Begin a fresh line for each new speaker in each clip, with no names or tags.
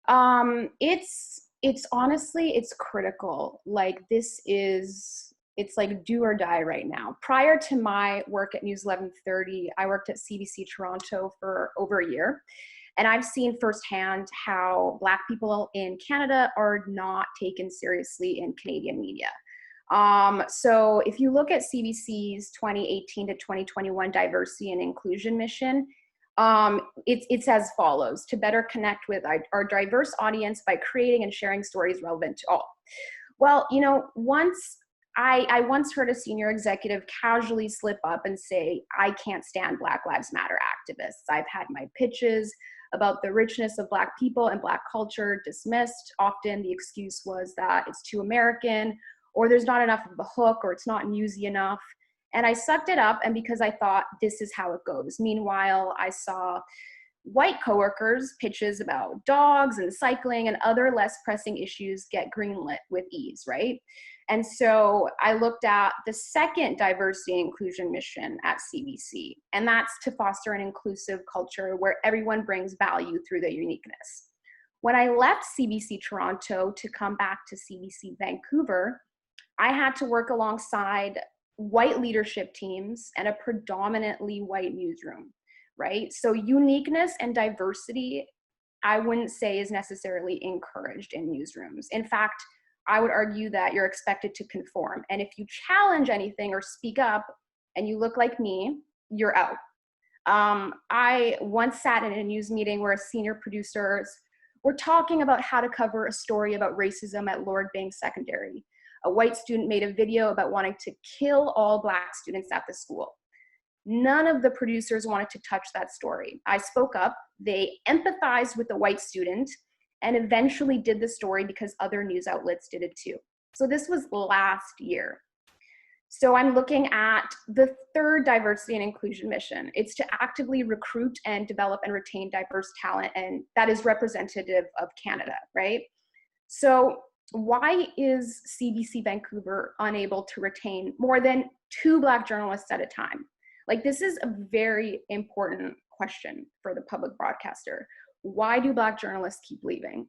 It's honestly, it's critical. Like it's like do or die right now. Prior to my work at News 1130, I worked at CBC Toronto for over a year. And I've seen firsthand how Black people in Canada are not taken seriously in Canadian media. So if you look at CBC's 2018 to 2021 diversity and inclusion mission, it's as follows: to better connect with our diverse audience by creating and sharing stories relevant to all. Well, I once heard a senior executive casually slip up and say, I can't stand Black Lives Matter activists. I've had my pitches about the richness of Black people and Black culture dismissed. Often the excuse was that it's too American, or there's not enough of a hook, or it's not newsy enough. And I sucked it up, and because I thought this is how it goes. Meanwhile, I saw white coworkers' pitches about dogs and cycling and other less pressing issues get greenlit with ease, right? And so I looked at the second diversity and inclusion mission at CBC, and that's to foster an inclusive culture where everyone brings value through their uniqueness. When I left CBC Toronto to come back to CBC Vancouver, I had to work alongside white leadership teams and a predominantly white newsroom, right? So uniqueness and diversity, I wouldn't say is necessarily encouraged in newsrooms. In fact, I would argue that you're expected to conform. And if you challenge anything or speak up and you look like me, you're out. I once sat in a news meeting where senior producers were talking about how to cover a story about racism at Lord Banks Secondary. A white student made a video about wanting to kill all Black students at the school. None of the producers wanted to touch that story. I spoke up, they empathized with the white student, and eventually did the story because other news outlets did it too. So this was last year. So I'm looking at the third diversity and inclusion mission. It's to actively recruit and develop and retain diverse talent, and that is representative of Canada, right? So why is CBC Vancouver unable to retain more than 2 Black journalists at a time? Like, this is a very important question for the public broadcaster. Why do Black journalists keep leaving?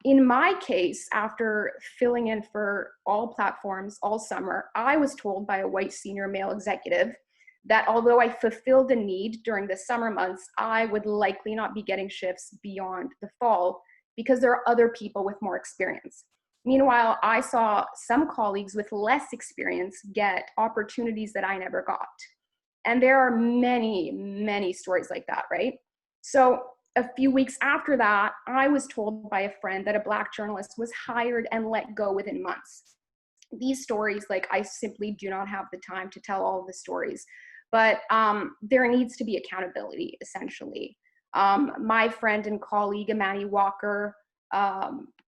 In my case, after filling in for all platforms all summer, I was told by a white senior male executive that although I fulfilled a need during the summer months, I would likely not be getting shifts beyond the fall because there are other people with more experience. Meanwhile, I saw some colleagues with less experience get opportunities that I never got. And there are many, many stories like that, right? So a few weeks after that, I was told by a friend that a Black journalist was hired and let go within months. These stories, like, I simply do not have the time to tell all of the stories, but there needs to be accountability, essentially. My friend and colleague, Amani Walker,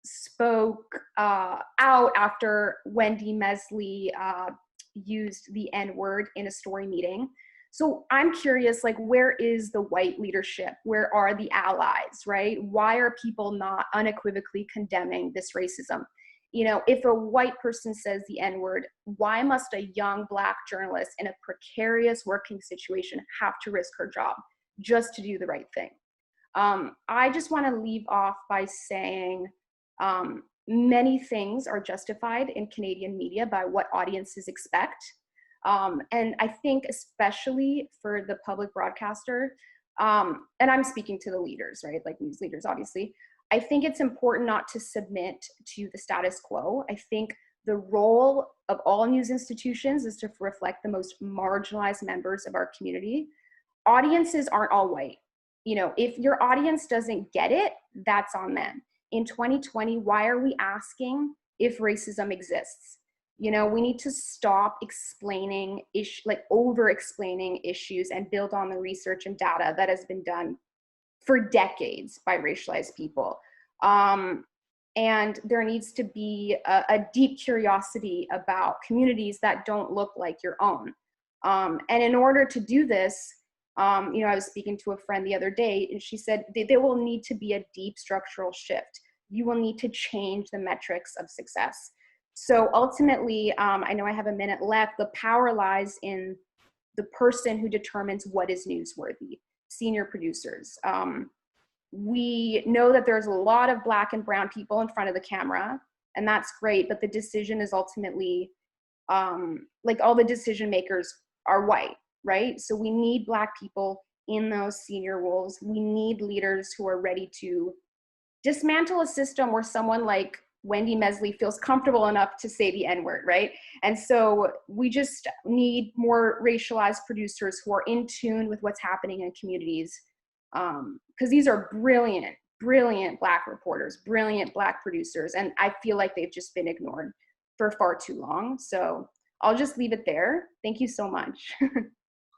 spoke out after Wendy Mesley used the N-word in a story meeting. So I'm curious, like, where is the white leadership? Where are the allies, right? Why are people not unequivocally condemning this racism? You know, if a white person says the N-word, why must a young Black journalist in a precarious working situation have to risk her job just to do the right thing? I just want to leave off by saying many things are justified in Canadian media by what audiences expect. And I think especially for the public broadcaster, and I'm speaking to the leaders, right? Like news leaders, obviously. I think it's important not to submit to the status quo. I think the role of all news institutions is to reflect the most marginalized members of our community. Audiences aren't all white. You know, if your audience doesn't get it, that's on them. In 2020, why are we asking if racism exists? You know, we need to stop explaining, over-explaining issues and build on the research and data that has been done for decades by racialized people. And there needs to be a deep curiosity about communities that don't look like your own. And in order to do this, you know, I was speaking to a friend the other day, and she said there will need to be a deep structural shift. You will need to change the metrics of success. So ultimately, I know I have a minute left, the power lies in the person who determines what is newsworthy, senior producers. we know that there's a lot of Black and brown people in front of the camera, and that's great, but the decision is ultimately, like all the decision makers are white, right? So we need Black people in those senior roles. We need leaders who are ready to dismantle a system where someone like Wendy Mesley feels comfortable enough to say the N-word, right? And so we just need more racialized producers who are in tune with what's happening in communities. Because these are brilliant, brilliant Black reporters, brilliant Black producers, and I feel like they've just been ignored for far too long. So I'll just leave it there. Thank you so much.